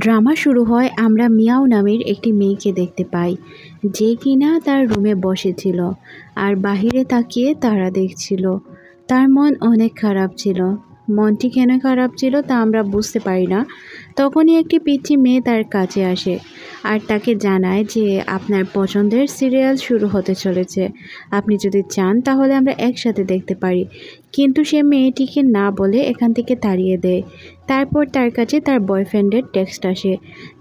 Drama শুরু হয় আমরা মিয়াও নামের একটি মেয়েকে দেখতে পাই, যে কিনা তার রুমে বসেছিল আর বাহিরে তাকিয়ে তারা দেখছিল। তার মন অনেক খারাপ ছিল। মনটি কেন খারাপ ছিল তা আমরা বুঝতে পারি না। তখনই একটি পিচ্চি মেয়ে তার কাছে আসে আর তাকে জানায় যে আপনার পছন্দের সিরিয়াল শুরু হতে চলেছে, আপনি যদি চান তাহলে আমরা একসাথে দেখতে পারি। কিন্তু সে মেয়েটিকে না বলে এখান থেকে তাড়িয়ে দেয়। তারপর তার কাছে তার বয়ফ্রেন্ডের টেক্সট আসে,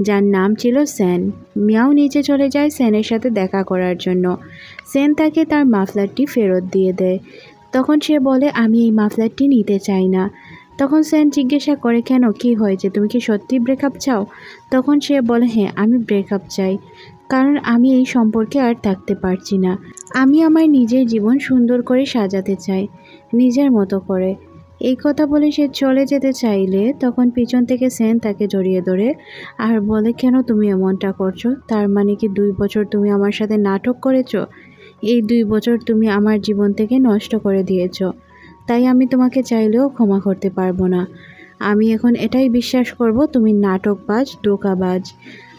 যার নাম ছিল স্যান। মিয়াও নিচে চলে যায় স্যানের সাথে দেখা করার জন্য। স্যান তাকে তার মাফলারটি ফেরত দিয়ে দেয়। তখন সে বলে, আমি এই মাফলারটি নিতে চাই না। তখন স্যান জিজ্ঞাসা করে, কেন, কি হয়েছে, তুমি কি সত্যি ব্রেকআপ চাও? তখন সে বলে, হ্যাঁ, আমি ব্রেকআপ চাই, কারণ আমি এই সম্পর্কে আর থাকতে পারছি না। আমি আমার নিজের জীবন সুন্দর করে সাজাতে চাই, নিজের মতো করে। এই কথা বলে সে চলে যেতে চাইলে তখন পিছন থেকে স্যান তাকে জড়িয়ে ধরে আর বলে, কেন তুমি এমনটা করছো? তার মানে কি 2 বছর তুমি আমার সাথে নাটক করেছো? এই 2 বছর তুমি আমার জীবন থেকে নষ্ট করে দিয়েছো। তাই আমি তোমাকে চাইলেও ক্ষমা করতে পারবো না। আমি এখন এটাই বিশ্বাস করব, তুমি নাটকবাজ, ধোঁকাবাজ,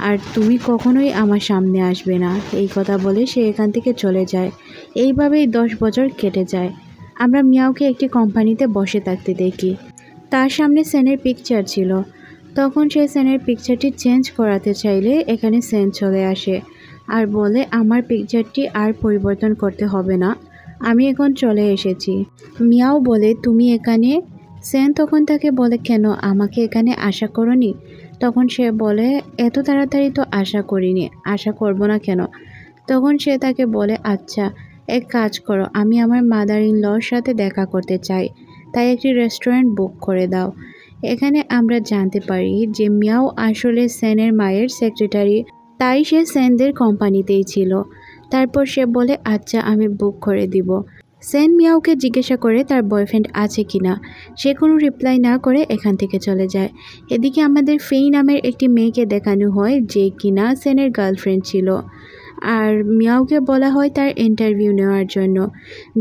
আর তুমি কখনোই আমার সামনে আসবে না। এই কথা বলে সে এখান থেকে চলে যায়। এইভাবেই 10 বছর কেটে যায়। আমরা মিয়াওকে একটি কোম্পানিতে বসে থাকতে দেখি। তার সামনে স্যানের পিকচার ছিল। তখন সে স্যানের পিকচারটি চেঞ্জ করাতে চাইলে এখানে স্যান চলে আসে আর বলে, আমার পিকচারটি আর পরিবর্তন করতে হবে না, আমি এখন চলে এসেছি। মিয়াও বলে, তুমি এখানে? স্যান তখন তাকে বলে, কেন, আমাকে এখানে আশা করনি? তখন সে বলে, এত তাড়াতাড়ি তো আশা করিনি, আশা করব না কেন? তখন সে তাকে বলে, আচ্ছা, এক কাজ করো, আমি আমার মাদার ইন লর সাথে দেখা করতে চাই, তাই একটি রেস্টুরেন্ট বুক করে দাও। এখানে আমরা জানতে পারি যে মিয়াও আসলে স্যানের মায়ের সেক্রেটারি, তাই সে স্যানদের কোম্পানিতেই ছিল। তারপর সে বলে, আচ্ছা, আমি বুক করে দিব। স্যান মিয়াওকে জিজ্ঞাসা করে তার বয়ফ্রেন্ড আছে কিনা। সে কোনো রিপ্লাই না করে এখান থেকে চলে যায়। এদিকে আমাদের ফেই নামের একটি মেয়েকে দেখানো হয়, যে কিনা স্যানের গার্লফ্রেন্ড ছিল। আর মিয়াওকে বলা হয় তার ইন্টারভিউ নেওয়ার জন্য।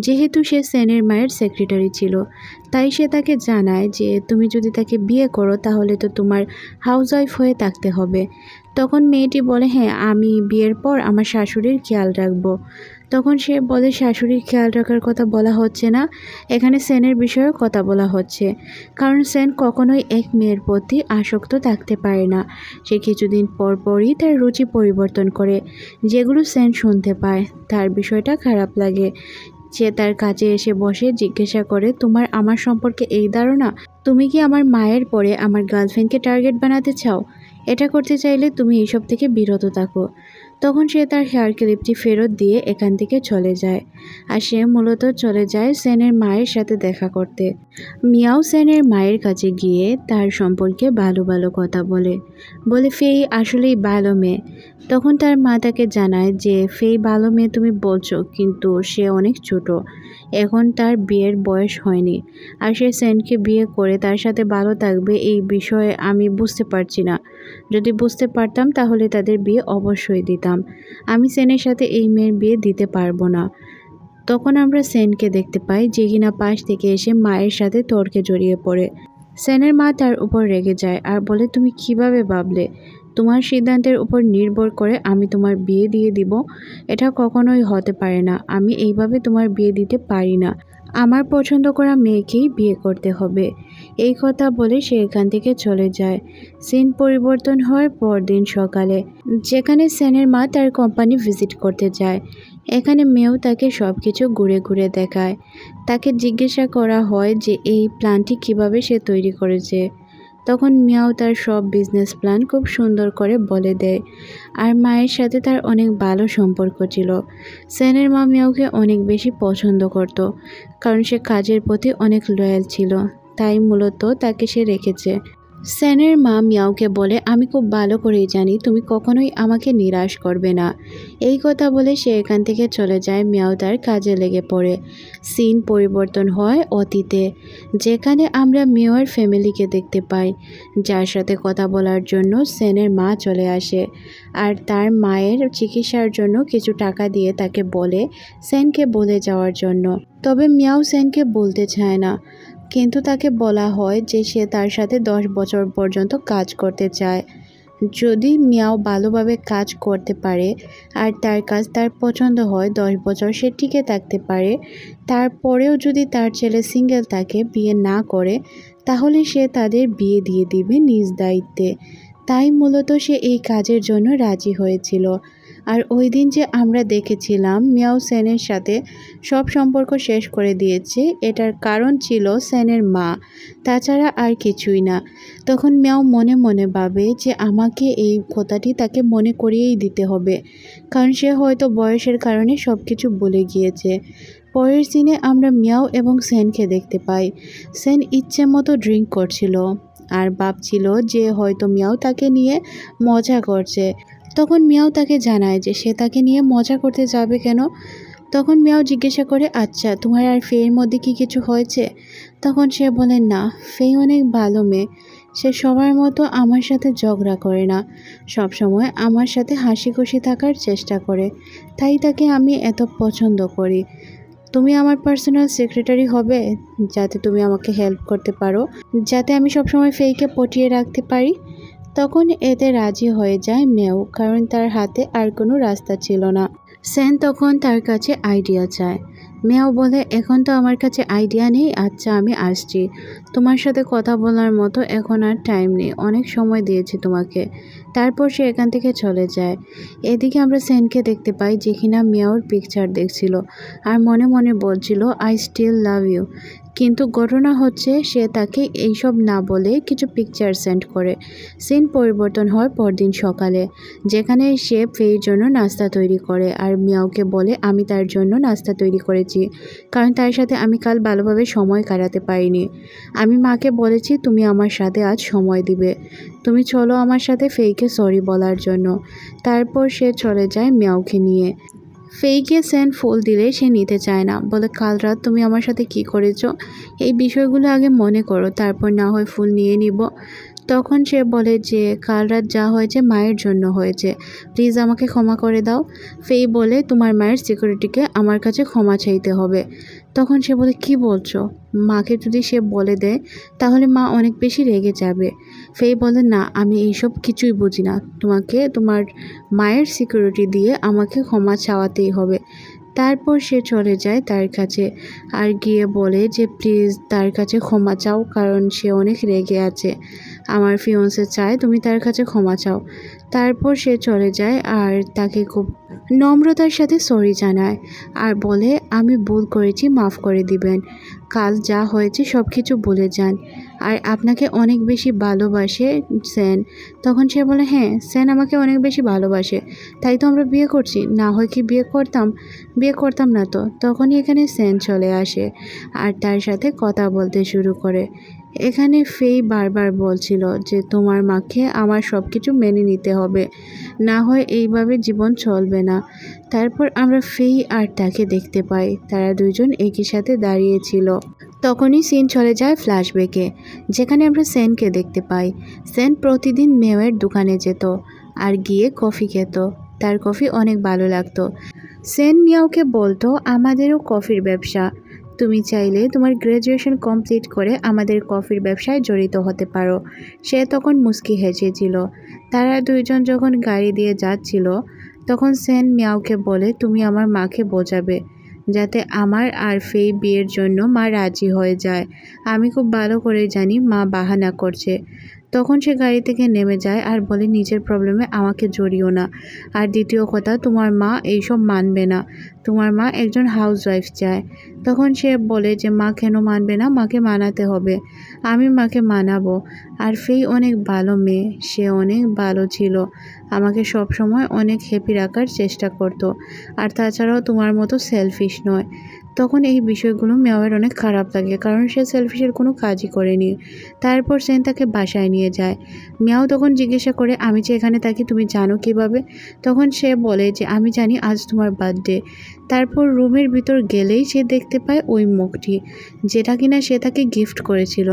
যেহেতু সে স্যানের মায়ের সেক্রেটারি ছিল, তাই সে তাকে জানায় যে তুমি যদি তাকে বিয়ে করো তাহলে তো তোমার হাউসওয়াইফ হয়ে থাকতে হবে। তখন মেয়েটি বলে, হ্যাঁ, আমি বিয়ের পর আমার শাশুড়ির খেয়াল রাখবো। তখন সে বলে, শাশুড়ির খেয়াল রাখার কথা বলা হচ্ছে না, এখানে স্যানের বিষয়ে কথা বলা হচ্ছে। কারণ স্যান কখনোই এক মেয়ের প্রতি আসক্ত থাকতে পারে না। সে কিছুদিন পর পরই তার রুচি পরিবর্তন করে। যেগুলো স্যান শুনতে পায় তার বিষয়টা খারাপ লাগে। সে তার কাছে এসে বসে জিজ্ঞাসা করে, তোমার আমার সম্পর্কে এই ধারণা? তুমি কি আমার মায়ের পরে আমার গার্লফ্রেন্ডকে টার্গেট বানাতে চাও? এটা করতে চাইলে তুমি এইসব থেকে বিরত থাকো। তখন সে তার হেয়ার ক্লিপটি ফেরত দিয়ে এখান থেকে চলে যায়। আর সে মূলত চলে যায় স্যানের মায়ের সাথে দেখা করতে। মিয়াও স্যানের মায়ের কাছে গিয়ে তার সম্পর্কে ভালো ভালো কথা বলে, ফেই আসলেই ভালো মেয়ে। তখন তার মা তাকে জানায় যে ফেই ভালো মেয়ে তুমি বলছো, কিন্তু সে অনেক ছোট, এখন তার বিয়ের বয়স হয়নি। আর সে স্যানকে বিয়ে করে তার সাথে ভালো থাকবে এই বিষয়ে আমি বুঝতে পারছি না। যদি বুঝতে পারতাম তাহলে তাদের বিয়ে অবশ্যই দিতাম। আমি স্যানের সাথে এই মেয়ের বিয়ে দিতে পারবো না। তখন আমরা স্যানকে দেখতে পাই, যে কিনা পাশ থেকে এসে মায়ের সাথে তর্কে জড়িয়ে পড়ে। স্যানের মা তার উপর রেগে যায় আর বলে, তুমি কিভাবে ভাবলে? তোমার সিদ্ধান্তের উপর নির্ভর করে আমি তোমার বিয়ে দিয়ে দিব? এটা কখনোই হতে পারে না। আমি এইভাবে তোমার বিয়ে দিতে পারি না। আমার পছন্দ করা মেয়েকেই বিয়ে করতে হবে। এই কথা বলে সে এখান থেকে চলে যায়। সিন পরিবর্তন হয় পরদিন সকালে, যেখানে স্যানের মা তার কোম্পানি ভিজিট করতে যায়। এখানে মেয়েও তাকে সব কিছু ঘুরে ঘুরে দেখায়। তাকে জিজ্ঞাসা করা হয় যে এই প্ল্যানটি কিভাবে সে তৈরি করেছে। তখন মিয়াও তার সব বিজনেস প্ল্যান খুব সুন্দর করে বলে দেয়। আর মায়ের সাথে তার অনেক ভালো সম্পর্ক ছিল। স্যানের মা মিয়াওকে অনেক বেশি পছন্দ করত, কারণ সে কাজের প্রতি অনেক লয়াল ছিল, তাই মূলত তাকে সে রেখেছে। স্যানের মা মিয়াওকে বলে, আমি খুব ভালো করেই জানি তুমি কখনোই আমাকে নিরাশ করবে না। এই কথা বলে সে এখান থেকে চলে যায়। মিয়াও তার কাজে লেগে পড়ে। সিন পরিবর্তন হয় অতীতে, যেখানে আমরা মিয়াওর ফ্যামিলিকে দেখতে পাই, যার সাথে কথা বলার জন্য স্যানের মা চলে আসে। আর তার মায়ের চিকিৎসার জন্য কিছু টাকা দিয়ে তাকে বলে স্যানকে বলে যাওয়ার জন্য। তবে মিয়াও স্যানকে বলতে চায় না, কিন্তু তাকে বলা হয় যে সে তার সাথে 10 বছর পর্যন্ত কাজ করতে চায়। যদি মিয়াও ভালোভাবে কাজ করতে পারে আর তার কাজ তার পছন্দ হয় 10 বছর সে টিকে থাকতে পারে, তারপরেও যদি তার ছেলে সিঙ্গেল থাকে, বিয়ে না করে, তাহলে সে তাদের বিয়ে দিয়ে দিবে নিজ দায়িত্বে। তাই মূলত সে এই কাজের জন্য রাজি হয়েছিল। আর ওই দিন যে আমরা দেখেছিলাম মিয়াও সেনের সাথে সব সম্পর্ক শেষ করে দিয়েছে, এটার কারণ ছিল সেনের মা, তাছাড়া আর কিছুই না। তখন মিয়াও মনে মনে ভাবে যে আমাকে এই কথাটি তাকে মনে করিয়েই দিতে হবে, কারণ সে হয়তো বয়সের কারণে সব কিছু ভুলে গিয়েছে। পরের সিনে আমরা মিয়াও এবং সেনকে দেখতে পাই। সেন ইচ্ছে মতো ড্রিঙ্ক করছিল আর ভাবছিল যে হয়তো মিয়াও তাকে নিয়ে মজা করছে। তখন মিয়াও তাকে জানায় যে সে তাকে নিয়ে মজা করতে যাবে কেন। তখন মিয়াও জিজ্ঞাসা করে, আচ্ছা তোমার আর ফের মধ্যে কি কিছু হয়েছে? তখন সে বলে, না, ফে অনেক ভালো মেয়ে, সে সবার মতো আমার সাথে ঝগড়া করে না, সবসময় আমার সাথে হাসি খুশি থাকার চেষ্টা করে, তাই তাকে আমি এত পছন্দ করি। তুমি আমার পার্সোনাল সেক্রেটারি হবে, যাতে তুমি আমাকে হেল্প করতে পারো, যাতে আমি সবসময় ফেইকে পটিয়ে রাখতে পারি। তখন এতে রাজি হয়ে যায় মেও, কারণ তার হাতে আর কোনো রাস্তা ছিল না। সেন তখন তার কাছে আইডিয়া চায়। মেও বলে, এখন তো আমার কাছে আইডিয়া নেই, আচ্ছা আমি আসছি, তোমার সাথে কথা বলার মতো এখন আর টাইম নেই, অনেক সময় দিয়েছি তোমাকে। তারপর সে এখান থেকে চলে যায়। এদিকে আমরা সেনকে দেখতে পাই, যে কিনা মেয়র পিকচার দেখছিল আর মনে মনে বলছিল আই স্টিল লাভ ইউ। কিন্তু ঘটনা হচ্ছে সে তাকে এইসব না বলে কিছু পিকচার সেন্ড করে। সিন পরিবর্তন হয় পরদিন সকালে, যেখানে সে ফের জন্য নাস্তা তৈরি করে আর মিয়াওকে বলে, আমি তার জন্য নাস্তা তৈরি করেছি, কারণ তার সাথে আমি কাল ভালোভাবে সময় কাটাতে পারিনি। আমি মাকে বলেছি তুমি আমার সাথে আজ সময় দিবে, তুমি চলো আমার সাথে ফেইকে সরি বলার জন্য। তারপর সে চলে যায় মিয়াওকে নিয়ে। ফেইকে সেন ফুল দিলে সে নিতে চায় না, বলে কাল রাত তুমি আমার সাথে কি করেছো, এই বিষয়গুলো আগে মনে করো, তারপর না হয় ফুল নিয়ে নিব। তখন সে বলে যে কাল রাত যা হয়েছে মায়ের জন্য হয়েছে, প্লিজ আমাকে ক্ষমা করে দাও। ফেই বলে, তোমার মায়ের সিকিউরিটিকে আমার কাছে ক্ষমা চাইতে হবে। তখন সে বলে, কি বলছো? মাকে যদি সে বলে দেয় তাহলে মা অনেক বেশি রেগে যাবে। ফেই বলে, না, আমি এইসব কিছুই বুঝি না, তোমাকে তোমার মায়ের সিকিউরিটি দিয়ে আমাকে ক্ষমা চাওয়াতেই হবে। তারপর সে চলে যায় তার কাছে আর গিয়ে বলে যে প্লিজ তার কাছে ক্ষমা চাও, কারণ সে অনেক রেগে আছে, আমার ফিয়ন্সে চায় তুমি তার কাছে ক্ষমা চাও। তারপর সে চলে যায় আর তাকে খুব নম্রতার সাথে সরি জানায় আর বলে, আমি ভুল করেছি, মাফ করে দিবেন, কাল যা হয়েছে সব কিছু ভুলে যান, আর আপনাকে অনেক বেশি ভালোবাসে সেন। তখন সে বলে, হ্যাঁ, সেন আমাকে অনেক বেশি ভালোবাসে, তাই তো আমরা বিয়ে করছি, না হয় কি বিয়ে করতাম না তো। তখনই এখানে সেন চলে আসে আর তার সাথে কথা বলতে শুরু করে। এখানে ফেই বারবার বলছিল যে তোমার মাকে আমার সব কিছু মেনে নিতে হবে, না হয় এইভাবে জীবন চলবে না। তারপর আমরা ফেই আর তাকে দেখতে পাই, তারা দুইজন একই সাথে দাঁড়িয়েছিল। তখনই সিন চলে যায় ফ্ল্যাশব্যাকে, যেখানে আমরা সেনকে দেখতে পাই। সেন প্রতিদিন মেয়ের দোকানে যেত আর গিয়ে কফি খেত, তার কফি অনেক ভালো লাগতো। সেন মিয়াওকে বলতো, আমাদেরও কফির ব্যবসা, তুমি চাইলে তোমার গ্র্যাজুয়েশন কমপ্লিট করে আমাদের কফির ব্যবসায় জড়িত হতে পারো। সে তখন মুস্কি হেসেছিল। তারা দুইজন যখন গাড়ি দিয়ে যাচ্ছিল তখন সেন মিয়াওকে বলে, তুমি আমার মাকে বোঝাবে যাতে আমার আর ফেই বিয়ের জন্য মা রাজি হয়ে যায়, আমি খুব ভালো করে জানি মা বাহানা করছে। তখন সে গাড়ি থেকে নেমে যায় আর বলে, নিজের প্রবলেমে আমাকে জড়িও না, আর দ্বিতীয় কথা, তোমার মা এইসব মানবে না, তোমার মা একজন হাউসওয়াইফ চায়। তখন সে বলে যে মা কেন মানবে না, মাকে মানাতে হবে, আমি মাকে মানাবো। আর ফেই অনেক ভালো মেয়ে, সে অনেক ভালো ছিল, আমাকে সব সময় অনেক হ্যাপি রাখার চেষ্টা করতো, আর তাছাড়াও তোমার মতো সেলফিশ নয়। তখন এই বিষয়গুলো মেয়ের অনেক খারাপ লাগে, কারণ সে সেলফিশের কোনো কাজই করেনি। তারপর সেন তাকে বাসায় নিয়ে যায়। মিয়াও তখন জিজ্ঞাসা করে, আমি যে এখানে থাকি তুমি জানো কিভাবে? তখন সে বলে যে আমি জানি আজ তোমার বার্থডে। তারপর রুমের ভিতর গেলেই সে দেখতে পায় ওই মুখটি, যেটা কিনা সে তাকে গিফট করেছিল।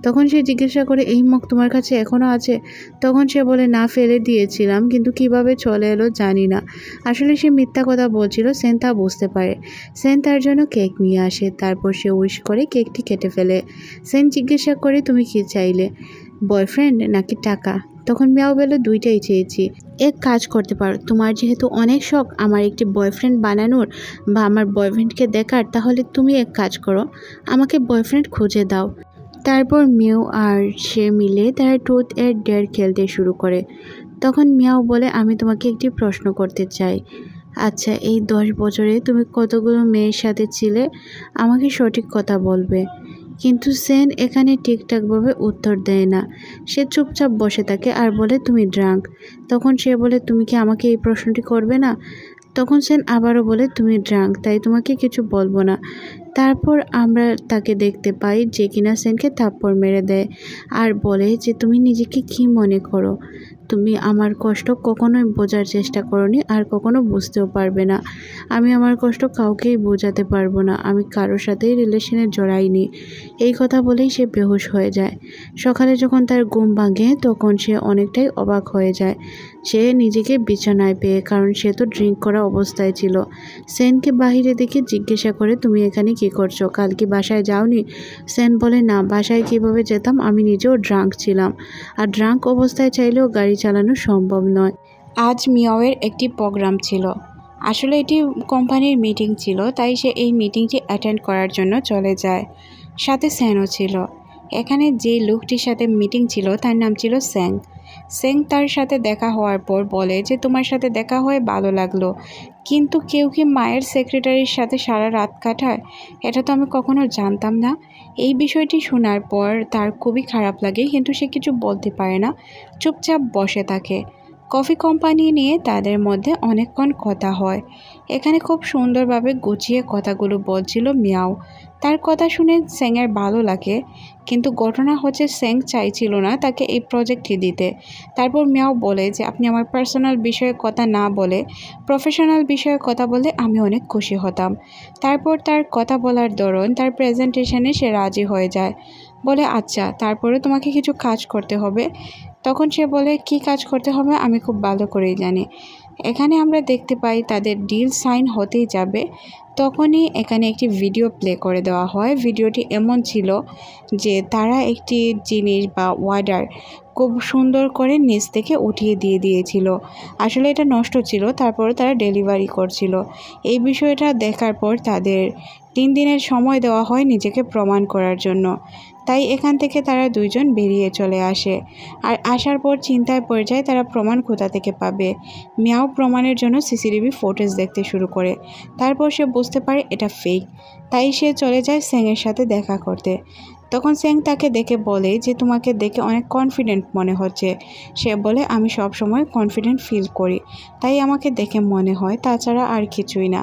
তখন সে জিজ্ঞাসা করে, এই মুখ তোমার কাছে এখনও আছে? তখন সে বলে, না, ফেলে দিয়েছিলাম, কিন্তু কিভাবে চলে এলো জানি না। আসলে সে মিথ্যা কথা বলছিল, সেন তা বুঝতে পারে। সেন তার জন্য কেক নিয়ে আসে, তারপর সে উইশ করে কেকটি কেটে ফেলে। সেন জিজ্ঞাসা করে, তুমি কি চাইলে, বয়ফ্রেন্ড নাকি টাকা? তখন মিয়াও বলে দুইটাই চেয়েছি। এক কাজ করতে পারো, তোমার যেহেতু অনেক শখ আমার একটি বয়ফ্রেন্ড বানানোর বা আমার বয়ফ্রেন্ডকে দেখার, তাহলে তুমি এক কাজ করো, আমাকে বয়ফ্রেন্ড খুঁজে দাও। তারপর মিয়াও আর সে মিলে তারা ট্রুথ এর ডেয়ার খেলতে শুরু করে। তখন মিয়াও বলে আমি তোমাকে একটি প্রশ্ন করতে চাই। আচ্ছা, এই 10 বছরে তুমি কতগুলো মেয়ের সাথে ছিলে? আমাকে সঠিক কথা বলবে। কিন্তু সেন এখানে ঠিকঠাকভাবে উত্তর দেয় না। সে চুপচাপ বসে থাকে আর বলে তুমি ড্রাঙ্ক। তখন সে বলে তুমি কি আমাকে এই প্রশ্নটি করবে না? তখন সেন আবারও বলে তুমি ড্রাঙ্ক, তাই তোমাকে কিছু বলবো না। তারপর আমরা তাকে দেখতে পাই যে কিনা সেনকে থাপ্পড় মেরে দেয় আর বলে যে তুমি নিজেকে কি মনে করো? তুমি আমার কষ্ট কখনোই বোঝার চেষ্টা করোনি আর কখনো বুঝতেও পারবে না। আমি আমার কষ্ট কাউকেই বোঝাতে পারবো না। আমি কারোর সাথেই রিলেশনে জড়াইনি। এই কথা বলেই সে বেহুশ হয়ে যায়। সকালে যখন তার ঘুম ভাঙে তখন সে অনেকটাই অবাক হয়ে যায়। সে নিজেকে বিছানায় পেয়ে, কারণ সে তো ড্রিঙ্ক করা অবস্থায় ছিল। সেনকে বাহিরে দেখে জিজ্ঞাসা করে তুমি এখানে কি করছো? কাল কি বাসায় যাওনি? সেন বলে না, বাসায় কিভাবে যেতাম, আমি নিজেও ড্রাঙ্ক ছিলাম আর ড্রাঙ্ক অবস্থায় চাইলেও গাড়ি চালানো সম্ভব নয়। আজ মিয়াওয়ের একটি প্রোগ্রাম ছিল, আসলে এটি কোম্পানির মিটিং ছিল, তাই সে এই মিটিংটি অ্যাটেন্ড করার জন্য চলে যায়। সাথে সেনও ছিল। এখানে যে লোকটির সাথে মিটিং ছিল তার নাম ছিল স্যাং। সেং তার সাথে দেখা হওয়ার পর বলে যে তোমার সাথে দেখা হয়ে ভালো লাগলো, কিন্তু কেউ কি মায়ের সেক্রেটারির সাথে সারা রাত কাটায়? এটা তো আমি কখনো জানতাম না। এই বিষয়টি শোনার পর তার খুবই খারাপ লাগে, কিন্তু সে কিছু বলতে পারে না, চুপচাপ বসে থাকে। কফি কোম্পানি নিয়ে তাদের মধ্যে অনেকক্ষণ কথা হয়। এখানে খুব সুন্দরভাবে গুছিয়ে কথাগুলো বলছিল মিয়াও। তার কথা শুনে সেংয়ের ভালো লাগে, কিন্তু ঘটনা হচ্ছে সেং চাইছিল না তাকে এই প্রজেক্টটি দিতে। তারপর মিয়াও বলে যে আপনি আমার পার্সোনাল বিষয়ে কথা না বলে প্রফেশনাল বিষয়ে কথা বলে আমি অনেক খুশি হতাম। তারপর তার কথা বলার দরুন তার প্রেজেন্টেশনে সে রাজি হয়ে যায়। বলে আচ্ছা, তারপরে তোমাকে কিছু কাজ করতে হবে। তখন সে বলে কি কাজ করতে হবে আমি খুব ভালো করেই জানি। এখানে আমরা দেখতে পাই তাদের ডিল সাইন হতেই যাবে, তখনই এখানে একটি ভিডিও প্লে করে দেওয়া হয়। ভিডিওটি এমন ছিল যে তারা একটি জিনিস বা অর্ডার খুব সুন্দর করে নিচ থেকে উঠিয়ে দিয়েছিল। আসলে এটা নষ্ট ছিল, তারপরে তারা ডেলিভারি করছিল। এই বিষয়টা দেখার পর তাদের 3 দিনের সময় দেওয়া হয় নিজেকে প্রমাণ করার জন্য। তাই এখান থেকে তারা দুইজন বেরিয়ে চলে আসে। আর আসার পর চিন্তায় পড়ে যায় তারা প্রমাণ কোথা থেকে পাবে। মিয়াও প্রমাণের জন্য সিসিটিভি ফুটেজ দেখতে শুরু করে। তারপর সে বুঝতে পারে এটা ফেক, তাই সে চলে যায় সেংয়ের সাথে দেখা করতে। তখন সেং তাকে দেখে বলে যে তোমাকে দেখে অনেক কনফিডেন্ট মনে হচ্ছে। সে বলে আমি সব সময় কনফিডেন্ট ফিল করি, তাই আমাকে দেখে মনে হয়, তাছাড়া আর কিছুই না।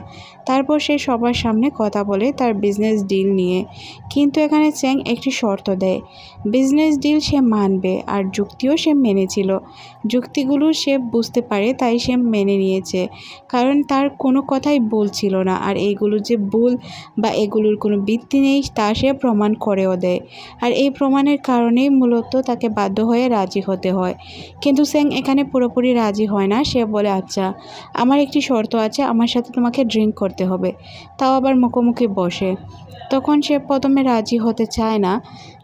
তারপর সে সবার সামনে কথা বলে তার বিজনেস ডিল নিয়ে, কিন্তু এখানে সেং একটি শর্ত দেয়। বিজনেস ডিল সে মানবে আর যুক্তিও সে মেনেছিল। যুক্তিগুলো সে বুঝতে পারে তাই সে মেনে নিয়েছে, কারণ তার কোনো কথাই ভুল ছিল না। আর এইগুলো যে ভুল বা এগুলোর কোনো ভিত্তি নেই তা সে প্রমাণ করেও দেয়। আর এই প্রমাণের কারণেই মূলত তাকে বাধ্য হয়ে রাজি হতে হয়। কিন্তু সেং এখানে পুরোপুরি রাজি হয় না। সে বলে আচ্ছা, আমার একটি শর্ত আছে, আমার সাথে তোমাকে ড্রিঙ্ক করতে হবে, তাও আবার মুখোমুখি বসে। তখন সে প্রথমে রাজি হতে চায় না,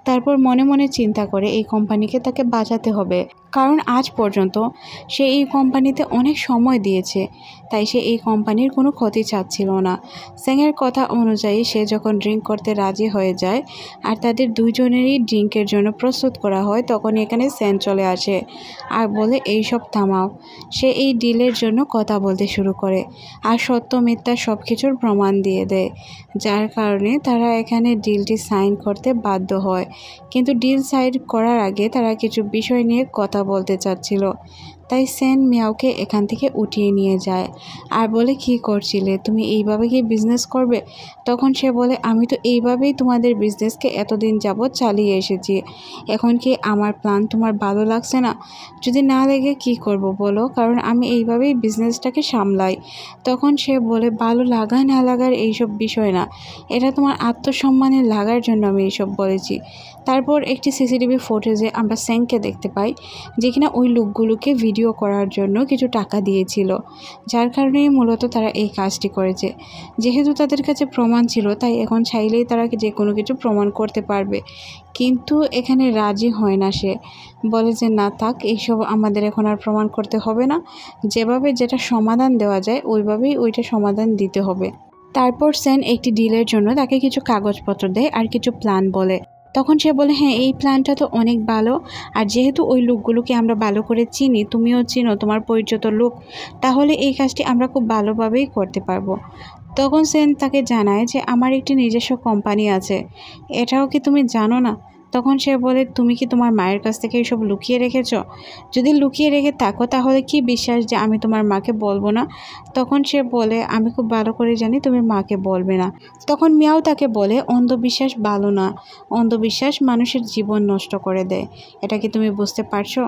তারপর মনে মনে চিন্তা করে এই কোম্পানিকে তাকে বাঁচাতে হবে, কারণ আজ পর্যন্ত সে এই কোম্পানিতে অনেক সময় দিয়েছে, তাই সে এই কোম্পানির কোনো ক্ষতি চাচ্ছিল না। সেংয়ের কথা অনুযায়ী সে যখন ড্রিঙ্ক করতে রাজি হয়ে যায় আর তাদের দুইজনেরই ড্রিঙ্কের জন্য প্রস্তুত করা হয়, তখন এখানে সেন চলে আসে আর বলে এইসব থামাও। সে এই ডিলের জন্য কথা বলতে শুরু করে আর সত্য মিথ্যা সব কিছুর প্রমাণ দিয়ে দেয়, যার কারণে তারা এখানে ডিলটি সাইন করতে বাধ্য হয়। কিন্তু ডিল সাইন করার আগে তারা কিছু বিষয় নিয়ে কথা বলতে চাচ্ছিল, তাই সেন মিয়াওকে এখান থেকে উঠিয়ে নিয়ে যায় আর বলে কি করছিলে, তুমি এইভাবে কি বিজনেস করবে? তখন সে বলে আমি তো এইভাবেই তোমাদের বিজনেসকে এতদিন যাবৎ চালিয়ে এসেছি, এখন কি আমার প্ল্যান তোমার ভালো লাগছে না? যদি না লেগে কি করব বলো, কারণ আমি এইভাবেই বিজনেসটাকে সামলাই। তখন সে বলে ভালো লাগা না লাগার এইসব বিষয় না, এটা তোমার আত্মসম্মানের লাগার জন্য আমি এইসব বলেছি। তারপর একটি সিসিটিভি ফুটেজে আমরা স্যাংকে দেখতে পাই যে কিনা ওই লোকগুলোকে ভিডিও করার জন্য কিছু টাকা দিয়েছিল, যার কারণেই মূলত তারা এই কাজটি করেছে। যেহেতু তাদের কাছে প্রমাণ ছিল, তাই এখন চাইলেই তারা যে কোনো কিছু প্রমাণ করতে পারবে। কিন্তু এখানে রাজি হয় না, সে বলে যে না থাক, এইসব আমাদের এখন আর প্রমাণ করতে হবে না, যেভাবে যেটা সমাধান দেওয়া যায় ওইভাবেই ওইটা সমাধান দিতে হবে। তারপর সেন একটি ডিলের জন্য তাকে কিছু কাগজপত্র দেয় আর কিছু প্ল্যান বলে। তখন সে বলে হ্যাঁ, এই প্ল্যানটা তো অনেক ভালো, আর যেহেতু ওই লোকগুলোকে আমরা ভালো করে চিনি, তুমিও চিনো, তোমার পরিচিত লোক, তাহলে এই কাজটি আমরা খুব ভালোভাবেই করতে পারবো। তখন সেন তাকে জানায় যে আমার একটি নিজস্ব কোম্পানি আছে, এটাও কি তুমি জানো না? তখন সে বলে তুমি কি তোমার মায়ের কাছ থেকে এসব লুকিয়ে রেখেছ? যদি লুকিয়ে রেখে থাকো তাহলে কি বিশ্বাস যে আমি তোমার মাকে বলবো না? তখন সে বলে আমি খুব ভালো করে জানি তুমি মাকে বলবে না। তখন মিয়াও তাকে বলে অন্ধবিশ্বাস ভালো না, অন্ধবিশ্বাস মানুষের জীবন নষ্ট করে দেয়, এটা কি তুমি বুঝতে পারছো?